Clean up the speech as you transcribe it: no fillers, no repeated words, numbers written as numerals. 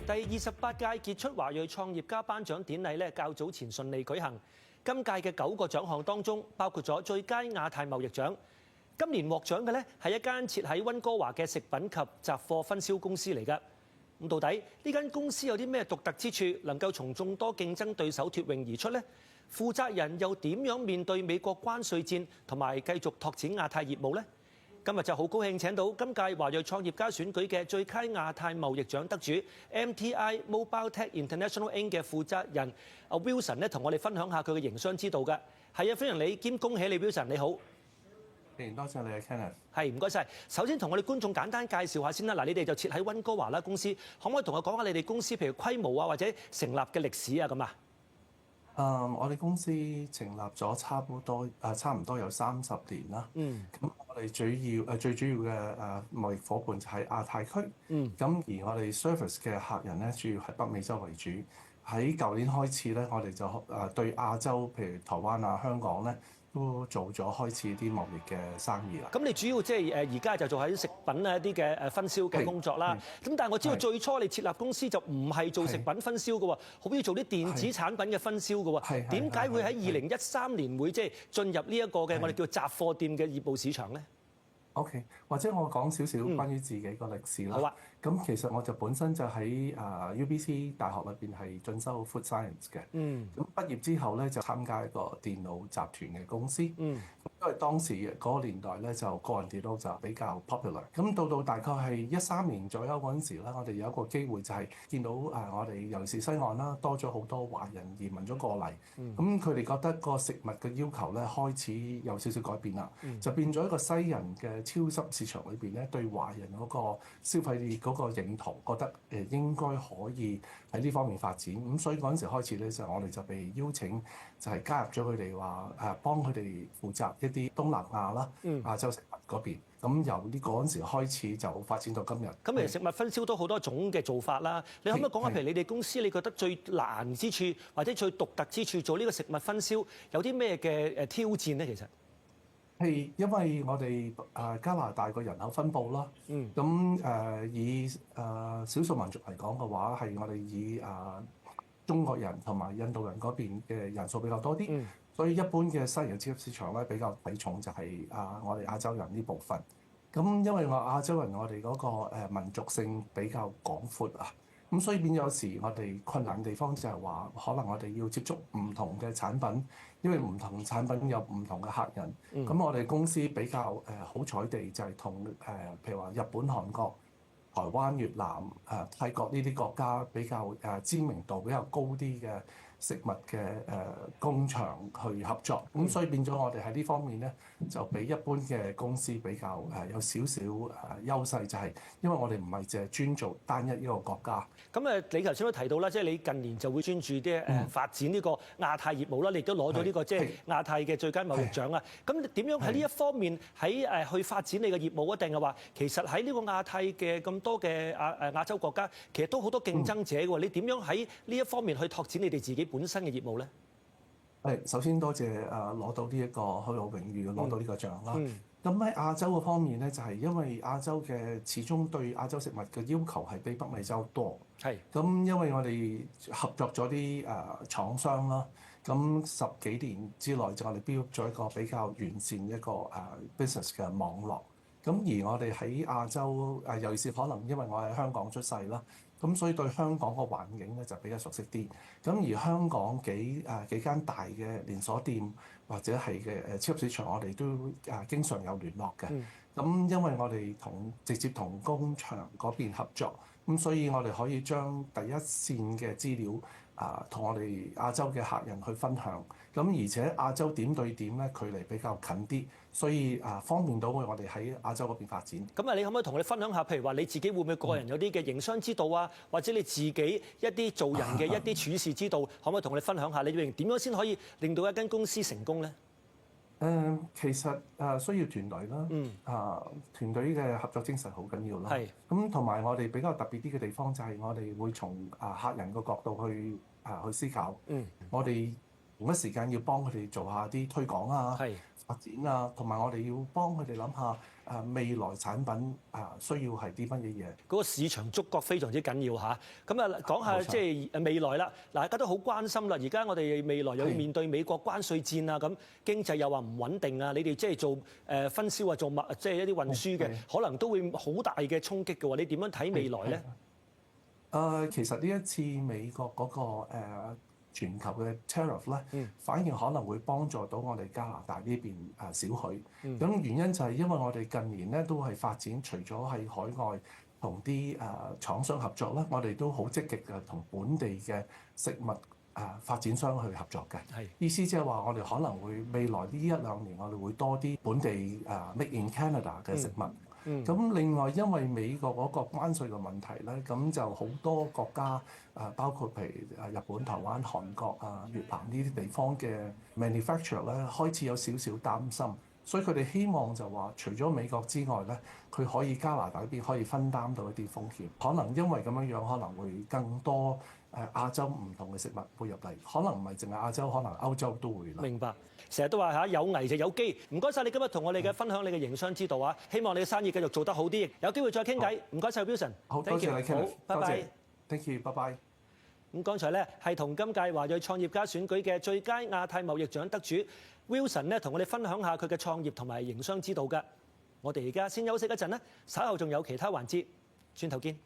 第28屆傑出華裔創業家頒獎典禮較早前順利舉行。今屆嘅9個獎項當中，包括咗最佳亞太貿易獎。今年獲獎嘅係一間設喺溫哥華嘅食品及雜貨分銷公司嚟㗎。咁到底呢間公司有啲咩獨特之處，能夠從眾多競爭對手脫穎而出呢？負責人又點樣面對美國關稅戰，同埋繼續拓展亞太業務呢？今日就好高興請到今屆華裔創業家選舉嘅最佳亞太貿易獎得主 MTI Mobile Tech International Inc. 嘅負責人阿 Wilson 咧，同我哋分享下佢嘅營商之道㗎。係啊，歡迎你兼恭喜你 Wilson， 你好。多謝你啊 Kenneth。係，唔該晒。首先同我哋觀眾簡單介紹下先啦。嗱，你哋就設喺溫哥華啦，公司可唔可以同我講下你哋公司譬如規模啊，或者成立嘅歷史啊咁啊？我哋公司成立咗差唔多有30年啦。咁我哋最主要嘅貿易夥伴就喺亞太區。咁而我哋 service 嘅客人咧，主要係北美洲為主。喺舊年開始咧，我哋就對亞洲，譬如台灣啊、香港咧，都做咗開始啲貿易嘅生意啦。咁你主要即係而家就做喺食品啊一啲嘅分銷嘅工作啦。咁但係我知道最初你設立公司就唔係做食品分銷嘅喎，好似做啲電子產品嘅分銷嘅喎。點解會喺2013年會即係進入呢一個嘅我哋叫雜貨店嘅業務市場咧？OK， 或者我講少少關於自己個歷史啦。好啊。咁其實我就本身就喺UBC 大學裏邊係進修 food science 嘅。咁畢業之後咧就參加一個電腦集團嘅公司。因為當時嗰個年代咧就個人電腦就比較 popular。咁到大概係13年左右嗰陣時咧，我哋有一個機會就係見到我哋尤其是西岸啦，多咗好多華人移民咗過嚟。咁佢哋覺得個食物嘅要求咧開始有少少改變啦，就變咗一個西人嘅超級市場裏邊咧，對華人嗰個消費嗰個認同，覺得應該可以喺呢方面發展。咁所以嗰陣時開始咧，就我哋就被邀請，就係加入咗佢哋話幫佢哋負責一啲東南亞啦、亞洲食物嗰邊。咁由呢嗰陣時開始就發展到今日。咁其實食物分銷都好多種嘅做法啦。你可唔可以講下譬如你哋公司你覺得最難之處或者最獨特之處做呢個食物分銷有啲咩嘅挑戰咧？其實係因為我哋加拿大個人口分佈啦，咁以少數民族嚟講嘅話，係我哋以中國人同埋印度人嗰邊嘅人數比較多啲，所以一般嘅西人超級市場咧比較睇重就係我哋亞洲人呢部分。咁因為亞洲人我哋嗰個民族性比較廣闊啊。咁所以變有時我哋困難嘅地方就係話，可能我哋要接觸唔同嘅產品，因為唔同產品有唔同嘅客人。咁我哋公司比較好彩地就係同譬如話日本、韓國、台灣、越南、泰國呢啲國家比較知名度比較高啲嘅食物嘅工場去合作。咁所以變咗我哋喺呢方面咧，就比一般嘅公司比較有少少優勢，就係因為我哋唔係淨係專做單一個國家。咁你頭先都提到啦，即係你近年就會專注啲發展呢個亞太業務啦，你亦都攞咗呢個即係亞太嘅最佳貿易獎啦。咁點樣喺呢一方面喺去發展你嘅業務？一定係話其實喺呢個亞太嘅咁多嘅亞洲國家，其實都好多競爭者嘅喎。你點樣喺呢一方面去拓展你哋自己本身嘅業務咧？首先多謝攞到呢一個好有榮譽攞到呢個獎啦。咁喺亞洲嘅方面咧，就係因為亞洲嘅始終對亞洲食物嘅要求係比北美洲多。咁因為我哋合作咗啲廠商啦，咁10幾年之內就我哋 build 咗一個比較完善一個business 嘅網絡。咁而我哋喺亞洲尤其是可能因為我喺香港出世啦，咁所以對香港個環境咧就比較熟悉啲。咁而香港幾間大嘅連鎖店或者係嘅超級市場，我哋都經常有聯絡嘅。咁因為我哋直接同工場嗰邊合作，咁所以我哋可以將第一線嘅資料同我哋亞洲嘅客人去分享。咁而且亞洲點對點咧距離比較近啲，所以方便到我哋喺亞洲嗰邊發展。咁你可唔可以同我哋分享下，譬如話你自己會唔會個人有啲嘅營商之道啊，或者你自己一啲做人嘅一啲處事之道，可唔可以同我哋分享下？你認為點樣先可以令到一間公司成功咧？其實需要團隊啦，團隊嘅合作精神好緊要啦。咁同埋我哋比較特別啲嘅地方就係我哋會從客人個角度去思考。我哋同一時間要幫佢哋做下啲推廣啊、發展啊，同埋我哋要幫佢哋諗下未來產品需要係啲乜嘢嘢。嗰個市場觸覺非常之緊要嚇。咁啊，講下即係未來啦。嗱，大家都好關心啦。而家我哋未來又要面對美國關稅戰啊，咁經濟又話唔穩定啊。你哋即係做分銷啊，做即係一啲運輸嘅，可能都會好大嘅衝擊嘅喎。你點樣睇未來咧？其實呢一次美國嗰個全球嘅 tariff 咧，反而可能會幫助到我哋加拿大呢邊少許。咁原因就係因為我哋近年咧都係發展，除咗喺海外同啲廠商合作咧，我哋都好積極嘅同本地嘅食物發展商去合作嘅。意思即係話我哋可能會未來呢1-2年，我哋會多啲本地Made in Canada 嘅食物。咁另外，因為美國嗰個關稅嘅問題咧，咁就好多國家包括譬如日本、台灣、韓國越南呢啲地方嘅 manufacturer 咧，開始有少少擔心，所以佢哋希望就話，除咗美國之外咧，佢可以加拿大呢邊可以分擔到一啲風險。可能因為咁樣可能會更多亞洲唔同嘅食物會入嚟，可能唔係淨係亞洲，可能歐洲都會啦。明白。成日都話有危就有機，唔該晒你今日同我哋嘅分享你嘅營商之道啊！希望你嘅生意繼續做得好啲，有機會再傾偈。唔該晒 Wilson，好多謝你，好，拜拜。Thank you，拜拜。咁剛才咧係同今屆華裔創業家選舉嘅最佳亞太貿易獎得主 Wilson 咧，同我哋分享下佢嘅創業同埋營商之道㗎。我哋而家先休息一陣啦，稍後仲有其他環節，轉頭見。